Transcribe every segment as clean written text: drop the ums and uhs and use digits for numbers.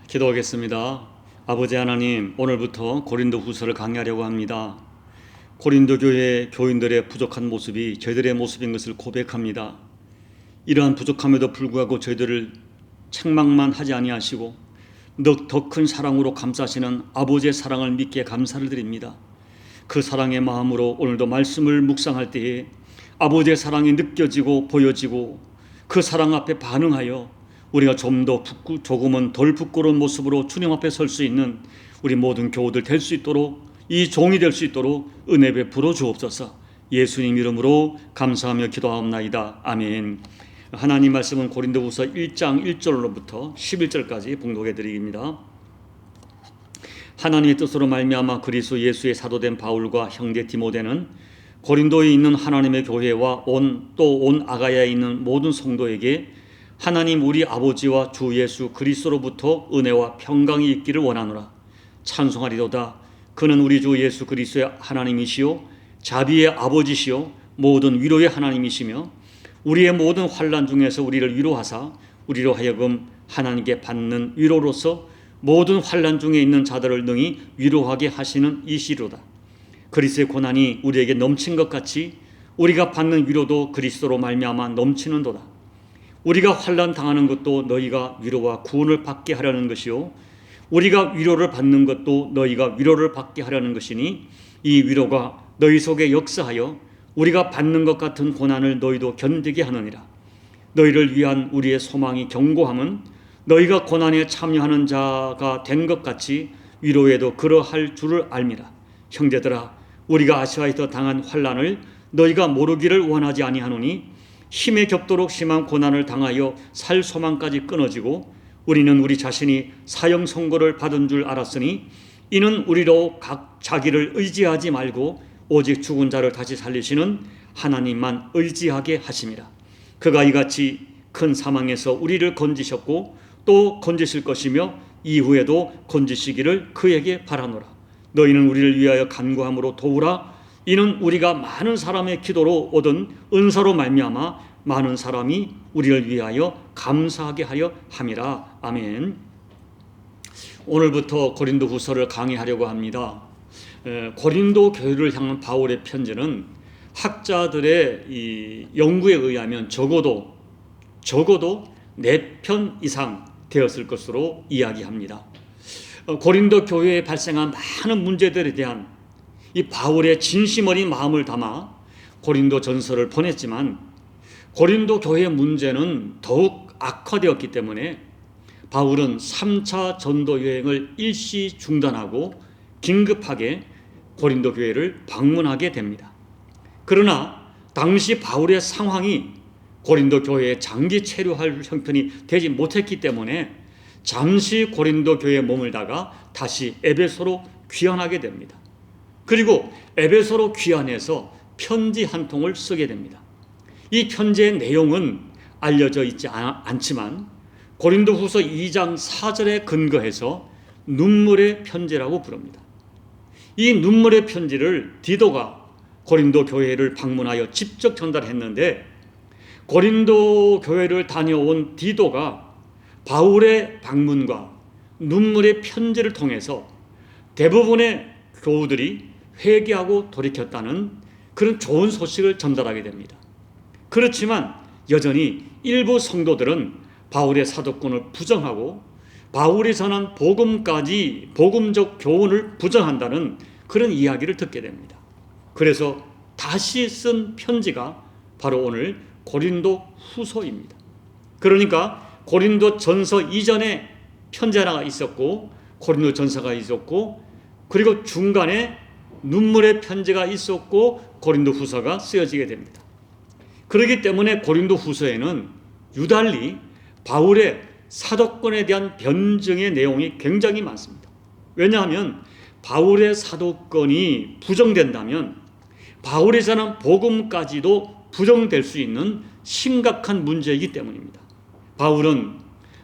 기도하겠습니다. 아버지 하나님, 오늘부터 고린도 후서를 강의하려고 합니다. 고린도 교회 교인들의 부족한 모습이 저희들의 모습인 것을 고백합니다. 이러한 부족함에도 불구하고 저희들을 책망만 하지 아니하시고 더 큰 사랑으로 감싸시는 아버지의 사랑을 믿게 감사를 드립니다. 그 사랑의 마음으로 오늘도 말씀을 묵상할 때에 아버지의 사랑이 느껴지고 보여지고 그 사랑 앞에 반응하여 우리가 조금은 덜 부끄러운 모습으로 주님 앞에 설 수 있는 우리 모든 교우들 될 수 있도록, 이 종이 될 수 있도록 은혜 베풀어 주옵소서. 예수님 이름으로 감사하며 기도하옵나이다. 아멘. 하나님 말씀은 고린도후서 1장 1절로부터 11절까지 봉독해 드립니다. 하나님의 뜻으로 말미암아 그리스도 예수의 사도된 바울과 형제 디모데는 고린도에 있는 하나님의 교회와 온 아가야에 있는 모든 성도에게 하나님 우리 아버지와 주 예수 그리스도로부터 은혜와 평강이 있기를 원하노라. 찬송하리로다. 그는 우리 주 예수 그리스도의 하나님이시요 자비의 아버지시요 모든 위로의 하나님이시며 우리의 모든 환난 중에서 우리를 위로하사 우리로 하여금 하나님께 받는 위로로서 모든 환난 중에 있는 자들을 능히 위로하게 하시는 이시로다. 그리스도의 고난이 우리에게 넘친 것 같이 우리가 받는 위로도 그리스도로 말미암아 넘치는도다. 우리가 환난 당하는 것도 너희가 위로와 구원을 받게 하려는 것이요 우리가 위로를 받는 것도 너희가 위로를 받게 하려는 것이니 이 위로가 너희 속에 역사하여 우리가 받는 것 같은 고난을 너희도 견디게 하느니라. 너희를 위한 우리의 소망이 견고함은 너희가 고난에 참여하는 자가 된 것 같이 위로에도 그러할 줄을 알미라. 형제들아, 우리가 아시아에서 당한 환난을 너희가 모르기를 원하지 아니하노니 힘에 겹도록 심한 고난을 당하여 살 소망까지 끊어지고 우리는 우리 자신이 사형 선고를 받은 줄 알았으니 이는 우리로 각 자기를 의지하지 말고 오직 죽은 자를 다시 살리시는 하나님만 의지하게 하심이라. 그가 이같이 큰 사망에서 우리를 건지셨고 또 건지실 것이며 이후에도 건지시기를 그에게 바라노라. 너희는 우리를 위하여 간구함으로 도우라. 이는 우리가 많은 사람의 기도로 얻은 은사로 말미암아 많은 사람이 우리를 위하여 감사하게 하려 함이라. 아멘. 오늘부터 고린도 후서를 강의하려고 합니다. 고린도 교회를 향한 바울의 편지는 학자들의 이 연구에 의하면 적어도 4편 이상 되었을 것으로 이야기합니다. 고린도 교회에 발생한 많은 문제들에 대한 이 바울의 진심 어린 마음을 담아 고린도 전서를 보냈지만 고린도 교회의 문제는 더욱 악화되었기 때문에 바울은 3차 전도 여행을 일시 중단하고 긴급하게 고린도 교회를 방문하게 됩니다. 그러나 당시 바울의 상황이 고린도 교회에 장기 체류할 형편이 되지 못했기 때문에 잠시 고린도 교회에 머물다가 다시 에베소로 귀환하게 됩니다. 그리고 에베소로 귀환해서 편지 한 통을 쓰게 됩니다. 이 편지의 내용은 알려져 있지 않지만 고린도후서 2장 4절에 근거해서 눈물의 편지라고 부릅니다. 이 눈물의 편지를 디도가 고린도 교회를 방문하여 직접 전달했는데 고린도 교회를 다녀온 디도가 바울의 방문과 눈물의 편지를 통해서 대부분의 교우들이 회개하고 돌이켰다는 그런 좋은 소식을 전달하게 됩니다. 그렇지만 여전히 일부 성도들은 바울의 사도권을 부정하고 바울이 전한 복음적 교훈을 부정한다는 그런 이야기를 듣게 됩니다. 그래서 다시 쓴 편지가 바로 오늘 고린도 후서입니다. 그러니까 고린도 전서 이전에 편지 하나가 있었고 고린도 전서가 있었고 그리고 중간에 눈물의 편지가 있었고 고린도 후서가 쓰여지게 됩니다. 그렇기 때문에 고린도 후서에는 유달리 바울의 사도권에 대한 변증의 내용이 굉장히 많습니다. 왜냐하면 바울의 사도권이 부정된다면 바울이 전한 복음까지도 부정될 수 있는 심각한 문제이기 때문입니다. 바울은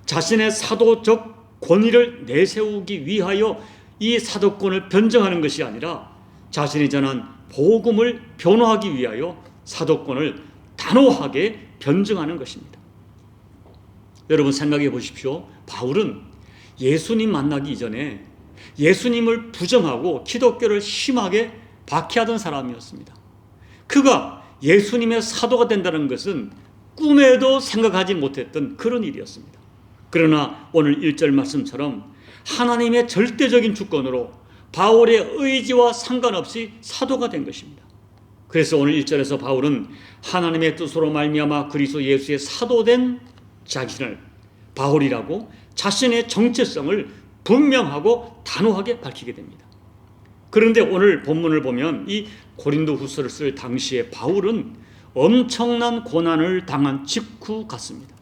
자신의 사도적 권위를 내세우기 위하여 이 사도권을 변증하는 것이 아니라 자신이 전한 복음을 변호하기 위하여 사도권을 단호하게 변증하는 것입니다. 여러분 생각해 보십시오. 바울은 예수님 만나기 이전에 예수님을 부정하고 기독교를 심하게 박해하던 사람이었습니다. 그가 예수님의 사도가 된다는 것은 꿈에도 생각하지 못했던 그런 일이었습니다. 그러나 오늘 1절 말씀처럼 하나님의 절대적인 주권으로 바울의 의지와 상관없이 사도가 된 것입니다. 그래서 오늘 1절에서 바울은 하나님의 뜻으로 말미암아 그리스도 예수의 사도된 자신을 바울이라고 자신의 정체성을 분명하고 단호하게 밝히게 됩니다. 그런데 오늘 본문을 보면 이 고린도후서를 쓸 당시에 바울은 엄청난 고난을 당한 직후 같습니다.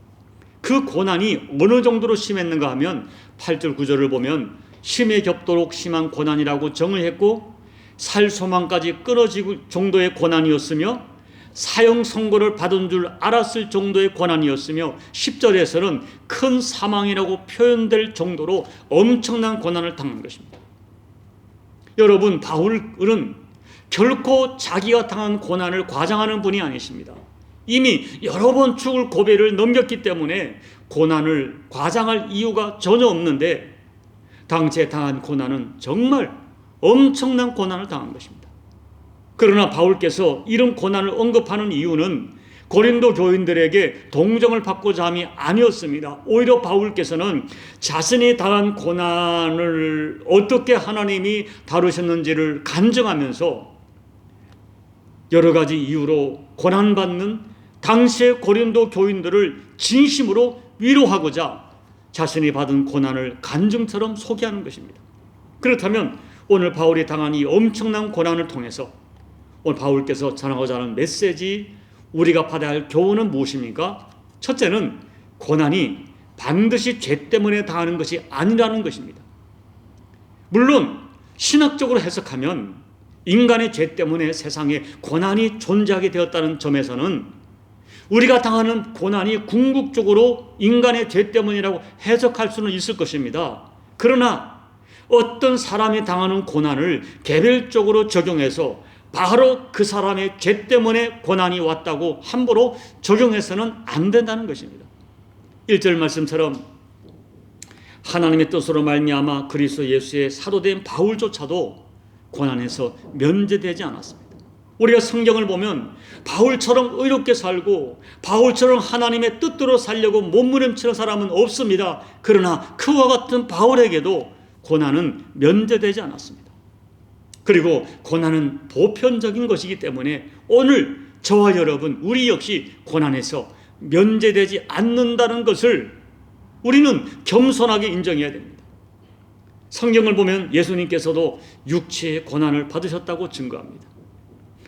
그 고난이 어느 정도로 심했는가 하면 8절 9절을 보면 심에 겹도록 심한 고난이라고 정을 했고 살 소망까지 끊어질 정도의 고난이었으며 사형 선고를 받은 줄 알았을 정도의 고난이었으며 10절에서는 큰 사망이라고 표현될 정도로 엄청난 고난을 당한 것입니다. 여러분, 바울은 결코 자기가 당한 고난을 과장하는 분이 아니십니다. 이미 여러 번 죽을 고비를 넘겼기 때문에 고난을 과장할 이유가 전혀 없는데 당시에 당한 고난은 정말 엄청난 고난을 당한 것입니다. 그러나 바울께서 이런 고난을 언급하는 이유는 고린도 교인들에게 동정을 받고자 함이 아니었습니다. 오히려 바울께서는 자신이 당한 고난을 어떻게 하나님이 다루셨는지를 간증하면서 여러 가지 이유로 고난받는 당시의 고린도 교인들을 진심으로 위로하고자 자신이 받은 고난을 간증처럼 소개하는 것입니다. 그렇다면 오늘 바울이 당한 이 엄청난 고난을 통해서 오늘 바울께서 전하고자 하는 메시지, 우리가 받아야 할 교훈은 무엇입니까? 첫째는 고난이 반드시 죄 때문에 당하는 것이 아니라는 것입니다. 물론 신학적으로 해석하면 인간의 죄 때문에 세상에 고난이 존재하게 되었다는 점에서는 우리가 당하는 고난이 궁극적으로 인간의 죄 때문이라고 해석할 수는 있을 것입니다. 그러나 어떤 사람이 당하는 고난을 개별적으로 적용해서 바로 그 사람의 죄 때문에 고난이 왔다고 함부로 적용해서는 안 된다는 것입니다. 1절 말씀처럼 하나님의 뜻으로 말미암아 그리스도 예수의 사도된 바울조차도 고난에서 면제되지 않았습니다. 우리가 성경을 보면 바울처럼 의롭게 살고 바울처럼 하나님의 뜻대로 살려고 몸부림치는 사람은 없습니다. 그러나 그와 같은 바울에게도 고난은 면제되지 않았습니다. 그리고 고난은 보편적인 것이기 때문에 오늘 저와 여러분, 우리 역시 고난에서 면제되지 않는다는 것을 우리는 겸손하게 인정해야 됩니다. 성경을 보면 예수님께서도 육체의 고난을 받으셨다고 증거합니다.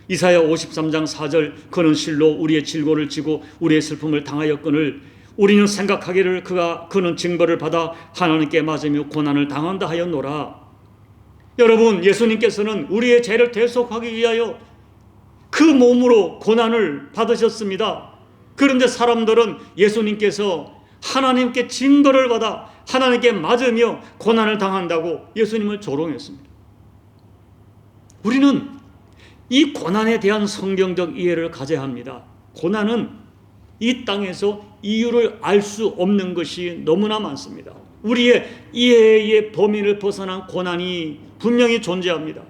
이사야 53장 4절 그는 실로 우리의 질고를 지고 우리의 슬픔을 당하였거늘 우리는 생각하기를 그는 징벌을 받아 하나님께 맞으며 고난을 당한다 하였노라. 여러분, 예수님께서는 우리의 죄를 대속하기 위하여 그 몸으로 고난을 받으셨습니다. 그런데 사람들은 예수님께서 하나님께 징벌을 받아 하나님께 맞으며 고난을 당한다고 예수님을 조롱했습니다. 우리는 이 고난에 대한 성경적 이해를 가져야 합니다. 고난은 이 땅에서 이유를 알 수 없는 것이 너무나 많습니다. 우리의 이해의 범위를 벗어난 고난이 분명히 존재합니다.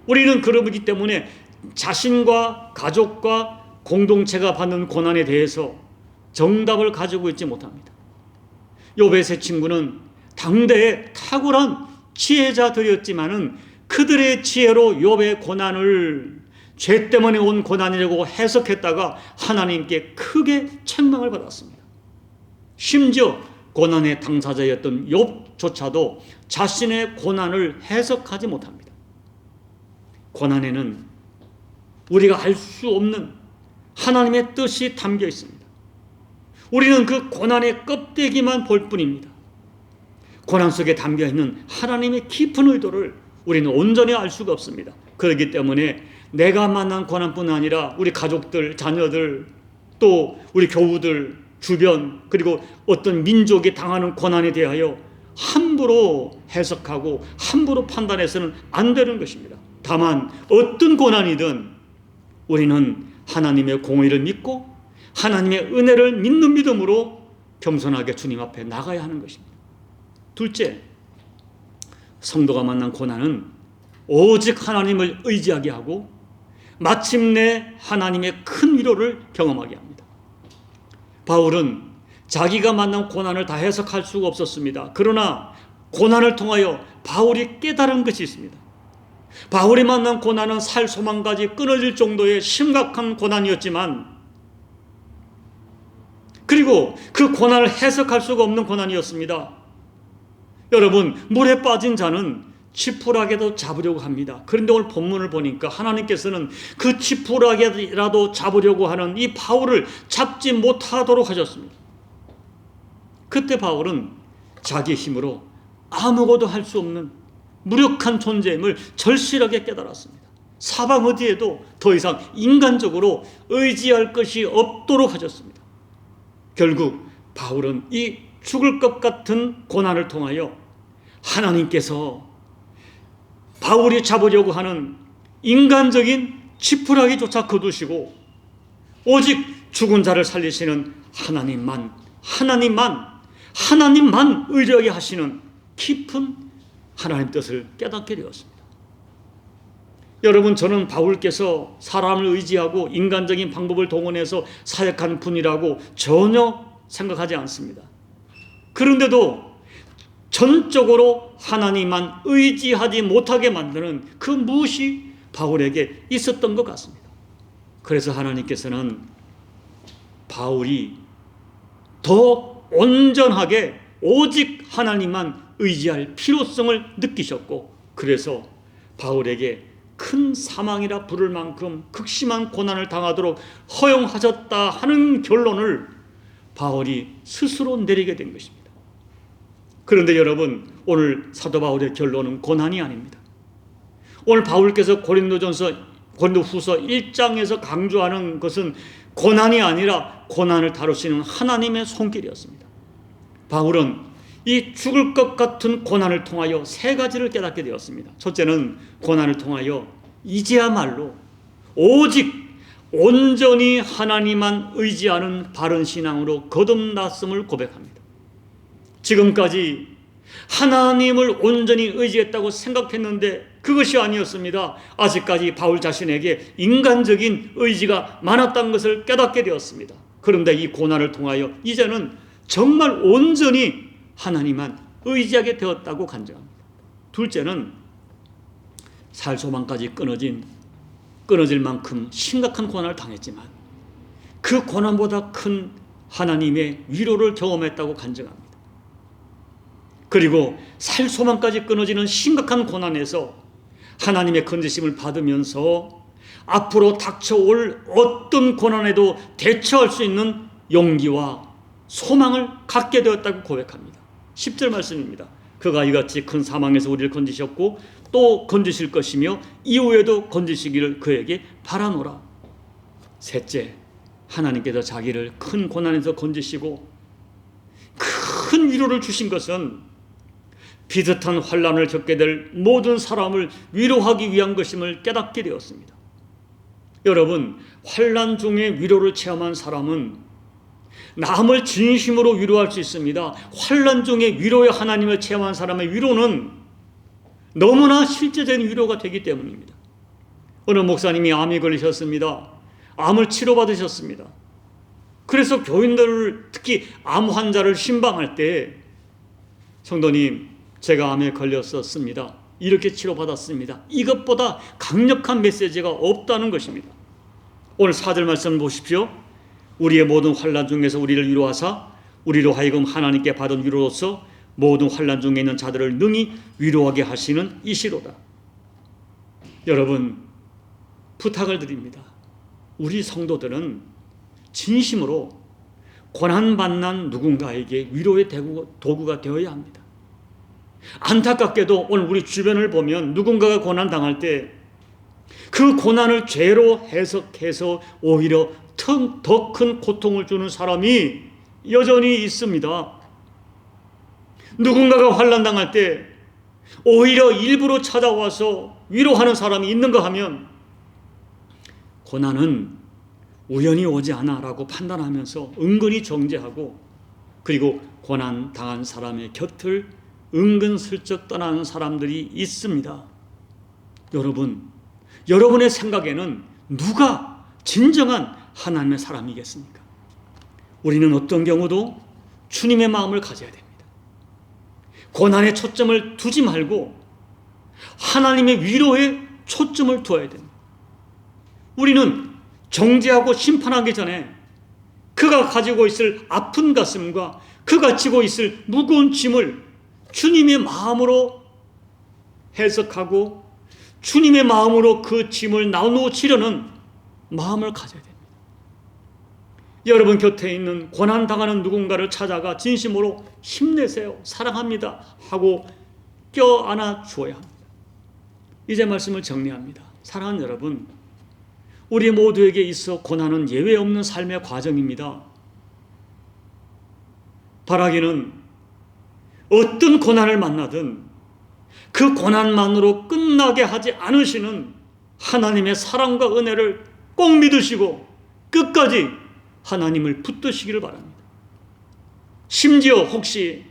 우리는 그러기 때문에 자신과 가족과 공동체가 받는 고난에 대해서 정답을 가지고 있지 못합니다. 욥의 세 친구는 당대에 탁월한 지혜자들이었지만은 그들의 지혜로 욥의 고난을 죄 때문에 온 고난이라고 해석했다가 하나님께 크게 책망을 받았습니다. 심지어 고난의 당사자였던 욥조차도 자신의 고난을 해석하지 못합니다. 고난에는 우리가 알 수 없는 하나님의 뜻이 담겨 있습니다. 우리는 그 고난의 껍데기만 볼 뿐입니다. 고난 속에 담겨 있는 하나님의 깊은 의도를 우리는 온전히 알 수가 없습니다. 그렇기 때문에 내가 만난 고난뿐 아니라 우리 가족들, 자녀들, 또 우리 교우들, 주변, 그리고 어떤 민족이 당하는 고난에 대하여 함부로 해석하고 함부로 판단해서는 안 되는 것입니다. 다만 어떤 고난이든 우리는 하나님의 공의를 믿고 하나님의 은혜를 믿는 믿음으로 겸손하게 주님 앞에 나가야 하는 것입니다. 둘째, 성도가 만난 고난은 오직 하나님을 의지하게 하고 마침내 하나님의 큰 위로를 경험하게 합니다. 바울은 자기가 만난 고난을 다 해석할 수가 없었습니다. 그러나 고난을 통하여 바울이 깨달은 것이 있습니다. 바울이 만난 고난은 살 소망까지 끊어질 정도의 심각한 고난이었지만, 그리고 그 고난을 해석할 수가 없는 고난이었습니다. 여러분, 물에 빠진 자는 지푸라기도 잡으려고 합니다. 그런데 오늘 본문을 보니까 하나님께서는 그 지푸라기라도 잡으려고 하는 이 바울을 잡지 못하도록 하셨습니다. 그때 바울은 자기 힘으로 아무것도 할 수 없는 무력한 존재임을 절실하게 깨달았습니다. 사방 어디에도 더 이상 인간적으로 의지할 것이 없도록 하셨습니다. 결국 바울은 이 죽을 것 같은 고난을 통하여 하나님께서 바울이 잡으려고 하는 인간적인 지푸라기조차 거두시고 오직 죽은 자를 살리시는 하나님만 의뢰하게 하시는 깊은 하나님 뜻을 깨닫게 되었습니다. 여러분, 저는 바울께서 사람을 의지하고 인간적인 방법을 동원해서 사역한 분이라고 전혀 생각하지 않습니다. 그런데도 전적으로 하나님만 의지하지 못하게 만드는 그 무엇이 바울에게 있었던 것 같습니다. 그래서 하나님께서는 바울이 더 온전하게 오직 하나님만 의지할 필요성을 느끼셨고, 그래서 바울에게 큰 사망이라 부를 만큼 극심한 고난을 당하도록 허용하셨다 하는 결론을 바울이 스스로 내리게 된 것입니다. 그런데 여러분, 오늘 사도 바울의 결론은 고난이 아닙니다. 오늘 바울께서 고린도후서 1장에서 강조하는 것은 고난이 아니라 고난을 다루시는 하나님의 손길이었습니다. 바울은 이 죽을 것 같은 고난을 통하여 세 가지를 깨닫게 되었습니다. 첫째는 고난을 통하여 이제야말로 오직 온전히 하나님만 의지하는 바른 신앙으로 거듭났음을 고백합니다. 지금까지 하나님을 온전히 의지했다고 생각했는데 그것이 아니었습니다. 아직까지 바울 자신에게 인간적인 의지가 많았다는 것을 깨닫게 되었습니다. 그런데 이 고난을 통하여 이제는 정말 온전히 하나님만 의지하게 되었다고 간증합니다. 둘째는 살 소망까지 끊어질 만큼 심각한 고난을 당했지만 그 고난보다 큰 하나님의 위로를 경험했다고 간증합니다. 그리고 살 소망까지 끊어지는 심각한 고난에서 하나님의 건지심을 받으면서 앞으로 닥쳐올 어떤 고난에도 대처할 수 있는 용기와 소망을 갖게 되었다고 고백합니다. 10절 말씀입니다. 그가 이같이 큰 사망에서 우리를 건지셨고 또 건지실 것이며 이후에도 건지시기를 그에게 바라노라. 셋째, 하나님께서 자기를 큰 고난에서 건지시고 큰 위로를 주신 것은 비슷한 환난을 겪게 될 모든 사람을 위로하기 위한 것임을 깨닫게 되었습니다. 여러분, 환난 중에 위로를 체험한 사람은 남을 진심으로 위로할 수 있습니다. 환난 중에 위로의 하나님을 체험한 사람의 위로는 너무나 실제적인 위로가 되기 때문입니다. 어느 목사님이 암이 걸리셨습니다. 암을 치료받으셨습니다. 그래서 교인들을, 특히 암 환자를 신방할 때 성도님, 제가 암에 걸렸었습니다. 이렇게 치료받았습니다. 이것보다 강력한 메시지가 없다는 것입니다. 오늘 4절 말씀 보십시오. 우리의 모든 환난 중에서 우리를 위로하사 우리로 하여금 하나님께 받은 위로로서 모든 환난 중에 있는 자들을 능히 위로하게 하시는 이시로다. 여러분, 부탁을 드립니다. 우리 성도들은 진심으로 고난받는 누군가에게 위로의 도구가 되어야 합니다. 안타깝게도 오늘 우리 주변을 보면 누군가가 고난당할 때 그 고난을 죄로 해석해서 오히려 더 큰 고통을 주는 사람이 여전히 있습니다. 누군가가 환난당할 때 오히려 일부러 찾아와서 위로하는 사람이 있는가 하면 고난은 우연히 오지 않아 라고 판단하면서 은근히 정죄하고, 그리고 고난 당한 사람의 곁을 은근슬쩍 떠나는 사람들이 있습니다. 여러분, 여러분의 생각에는 누가 진정한 하나님의 사람이겠습니까? 우리는 어떤 경우도 주님의 마음을 가져야 됩니다. 고난에 초점을 두지 말고 하나님의 위로에 초점을 두어야 됩니다. 우리는 정죄하고 심판하기 전에 그가 가지고 있을 아픈 가슴과 그가 지고 있을 무거운 짐을 주님의 마음으로 해석하고 주님의 마음으로 그 짐을 나누치려는 마음을 가져야 됩니다. 여러분 곁에 있는 고난당하는 누군가를 찾아가 진심으로 힘내세요, 사랑합니다 하고 껴안아 주어야 합니다. 이제 말씀을 정리합니다. 사랑하는 여러분, 우리 모두에게 있어 고난은 예외 없는 삶의 과정입니다. 바라기는 어떤 고난을 만나든 그 고난만으로 끝나게 하지 않으시는 하나님의 사랑과 은혜를 꼭 믿으시고 끝까지 하나님을 붙드시기를 바랍니다. 심지어 혹시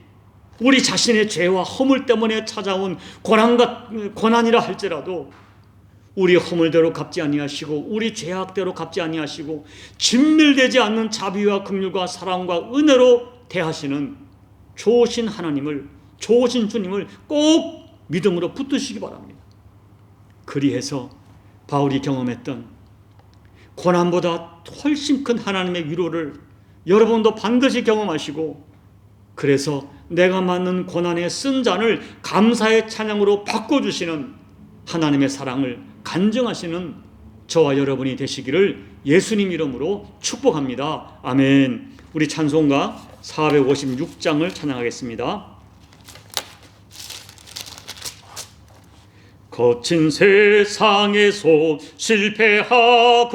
우리 자신의 죄와 허물 때문에 찾아온 고난이라 할지라도 우리 허물대로 갚지 아니하시고 우리 죄악대로 갚지 아니하시고 진멸되지 않는 자비와 긍휼과 사랑과 은혜로 대하시는 좋으신 하나님을, 좋으신 주님을 꼭 믿음으로 붙드시기 바랍니다. 그리해서 바울이 경험했던 고난보다 훨씬 큰 하나님의 위로를 여러분도 반드시 경험하시고, 그래서 내가 맞는 고난의 쓴 잔을 감사의 찬양으로 바꿔주시는 하나님의 사랑을 간증하시는 저와 여러분이 되시기를 예수님 이름으로 축복합니다. 아멘. 우리 찬송가 456장을 찬양하겠습니다. 거친 세상에서 실패하거든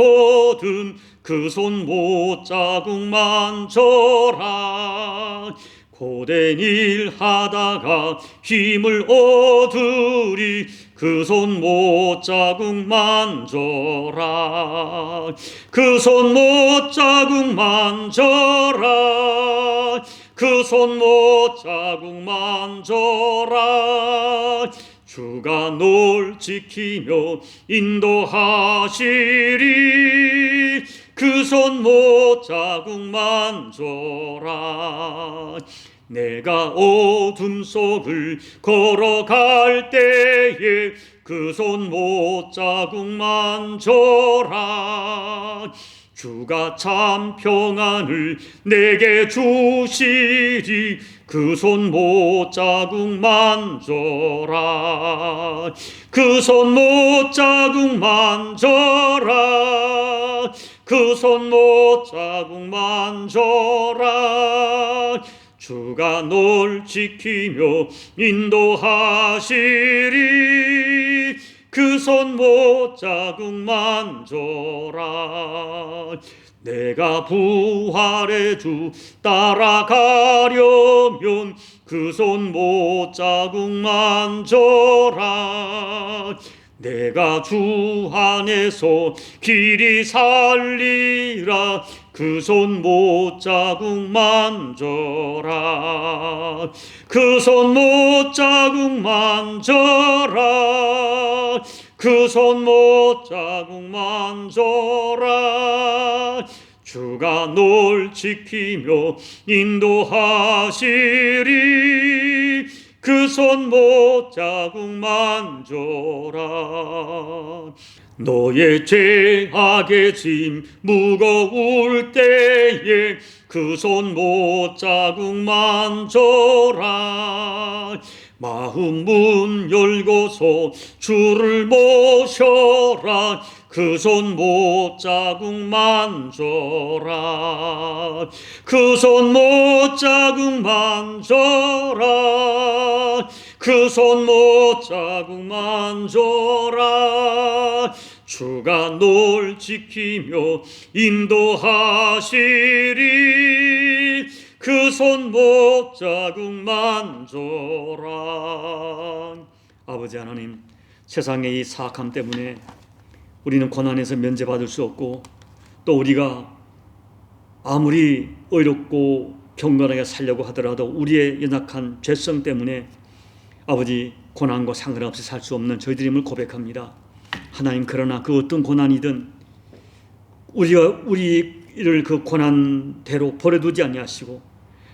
그 손 못자국 만져라. 고된 일 하다가 힘을 얻으리 그 손 못자국 만져라. 그 손 못자국 만져라. 그 손 못자국 만져라. 주가 널 지키며 인도하시리. 그 손 못자국 만져라. 내가 어둠 속을 걸어갈 때에 그 손 못자국 만져라. 주가 참 평안을 내게 주시리. 그 손 못자국 만져라. 그 손 못자국 만져라. 그 손 못자국 만져라. 주가 널 지키며 인도하시리. 그 손 못자국 만져라. 내가 부활의 주 따라가려면 그 손 못자국 만져라. 내가 주 안에서 길이 살리라. 그 손 못자국 만져라. 그 손 못자국 만져라. 그 손 못자국 만져라. 주가 널 지키며 인도하시리. 그 손 못자국 만져라. 너의 죄악의 짐 무거울 때에 그 손 못자국 만져라. 마음 문 열고서 주를 모셔라. 그 손 못자국 만져라. 그 손 못자국 만져라. 그 손 못자국 만져라. 주가 널 지키며 인도하시리. 그 손 못자국 만져라. 아버지 하나님, 세상의 이 사악함 때문에 우리는 고난에서 면제받을 수 없고, 또 우리가 아무리 의롭고 경건하게 살려고 하더라도 우리의 연약한 죄성 때문에 아버지 고난과 상관없이 살 수 없는 저희들임을 고백합니다. 하나님, 그러나 그 어떤 고난이든 우리를 그 고난대로 버려두지 아니하시고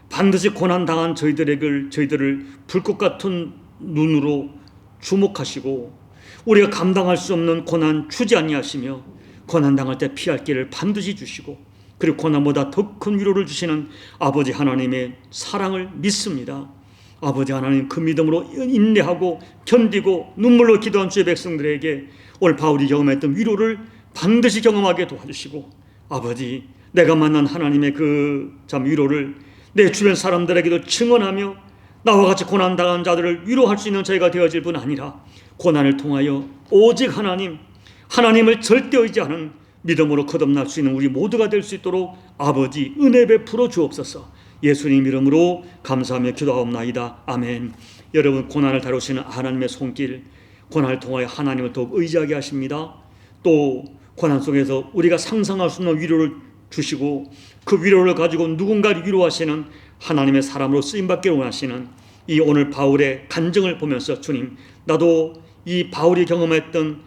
반드시 고난 당한 저희들을 불꽃 같은 눈으로 주목하시고 우리가 감당할 수 없는 고난 주지 아니하시며 고난 당할 때 피할 길을 반드시 주시고 그리고 고난보다 더 큰 위로를 주시는 아버지 하나님의 사랑을 믿습니다. 아버지 하나님, 그 믿음으로 인내하고 견디고 눈물로 기도한 주의 백성들에게 오늘 바울이 경험했던 위로를 반드시 경험하게 도와주시고 아버지, 내가 만난 하나님의 그 참 위로를 내 주변 사람들에게도 증언하며 나와 같이 고난당한 자들을 위로할 수 있는 저희가 되어질 뿐 아니라 고난을 통하여 오직 하나님을 절대 의지하는 믿음으로 거듭날 수 있는 우리 모두가 될 수 있도록 아버지 은혜 베풀어 주옵소서. 예수님 이름으로 감사하며 기도하옵나이다. 아멘. 여러분, 고난을 다루시는 하나님의 손길, 고난을 통하여 하나님을 더욱 의지하게 하십니다. 또 고난 속에서 우리가 상상할 수 없는 위로를 주시고 그 위로를 가지고 누군가를 위로하시는 하나님의 사람으로 쓰임받기를 원하시는 이 오늘 바울의 간증을 보면서 주님, 나도 이 바울이 경험했던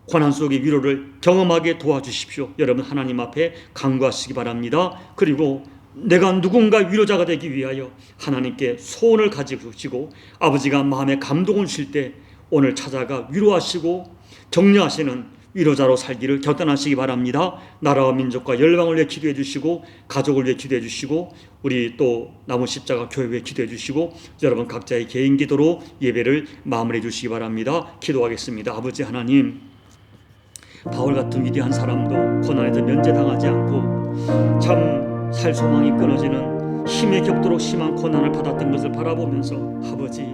고난 속의 위로를 경험하게 도와주십시오. 여러분, 하나님 앞에 간구하시기 바랍니다. 그리고 내가 누군가 위로자가 되기 위하여 하나님께 소원을 가지고 주시고 아버지가 마음에 감동을 주실 때 오늘 찾아가 위로하시고 격려하시는 위로자로 살기를 결단하시기 바랍니다. 나라와 민족과 열방을 위해 기도해 주시고 가족을 위해 기도해 주시고 우리 또 남은 십자가 교회 위해 기도해 주시고 여러분 각자의 개인 기도로 예배를 마무리해 주시기 바랍니다. 기도하겠습니다. 아버지 하나님, 바울 같은 위대한 사람도 고난에서 면제당하지 않고 참 살 소망이 끊어지는 힘에 격도록 심한 고난을 받았던 것을 바라보면서 아버지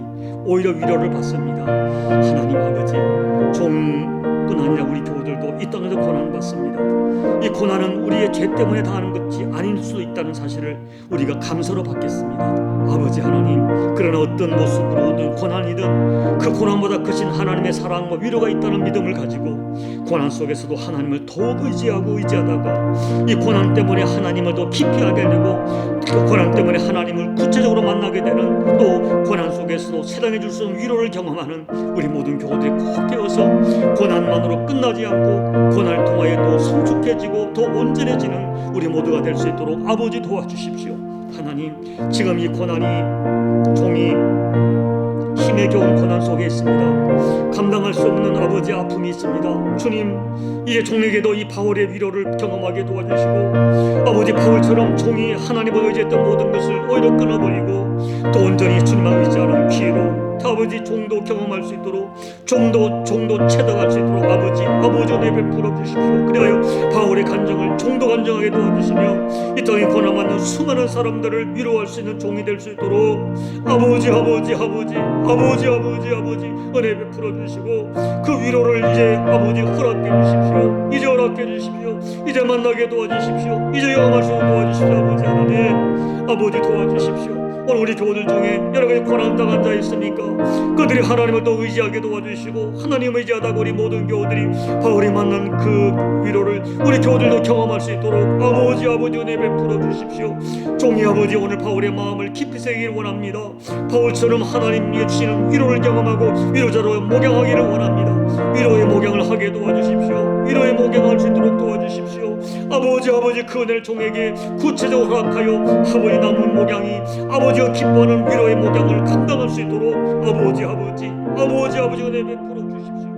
오히려 위로를 받습니다. 하나님 아버지, 종뿐 아니라 우리 교우들도 이 땅에서 고난을 받습니다. 이 고난은 우리의 죄 때문에 당하는 것이 아닐 수도 있다는 사실을 우리가 감사로 받겠습니다. 아버지 하나님, 그러나 어떤 모습으로든 고난이든 그 고난보다 크신 하나님의 사랑과 위로가 있다는 믿음을 가지고 고난 속에서도 하나님을 더욱 의지하다가 이 고난 때문에 하나님을 더 깊이 알게 되고 그 고난 때문에 하나님을 구체적으로 만나게 되는, 또 고난 속에서도 세상에 줄 수 없는 위로를 경험하는 우리 모든 교우들이 꼭 되어서 고난만으로 끝나지 않고 고난을 통하여 또 성숙해지고 더 온전해지는 우리 모두가 될 수 있도록 아버지 도와주십시오. 하나님, 지금 이 고난이 종이 힘에 겨운 고난 속에 있습니다. 감당할 수 없는 아버지 아픔이 있습니다. 주님, 이제 종에게도 이 바울의 위로를 경험하게 도와주시고 아버지 바울처럼 종이 하나님을 의지했던 모든 것을 오히려 끊어버리고 또 온전히 주님만 의지하는 기회로 아버지 종도 경험할 수 있도록 종도 체득할 수 있도록 아버지 은혜 베풀어 주십시오. 그리하여 바울의 간증을 종도 간증하게 도와주시며 이 땅에 고난받는 수많은 사람들을 위로할 수 있는 종이 될 수 있도록 아버지 은혜 베풀어 주시고 그 위로를 이제 아버지 허락해 주십시오. 이제 허락해 주십시오. 이제 만나게 도와주십시오. 이제 영험할 수 있도록 도와주십시오. 아버지 하나님, 아버지 도와주십시오. 오늘 우리 교우들 중에 여러 가지 고난당한 자 있습니까? 그들이 하나님을 더 의지하게 도와주시고 하나님을 의지하다가 우리 모든 교우들이 바울이 만난 그 위로를 우리 교우들도 경험할 수 있도록 아버지 은혜 베풀어 주십시오. 종이 아버지 오늘 바울의 마음을 깊이 새기길 원합니다. 바울처럼 하나님이 주시는 위로를 경험하고 위로자로 목양하기를 원합니다. 위로의 목양을 하게 도와주십시오. 위로의 목양할 수 있도록 도와주십시오. 아버지 그 은혜를 종에게 구체적으로 허락하여 아버지 남은 목양이 아버지가 기뻐하는 위로의 목양을 감당할 수 있도록 아버지 은혜 베풀어 주십시오.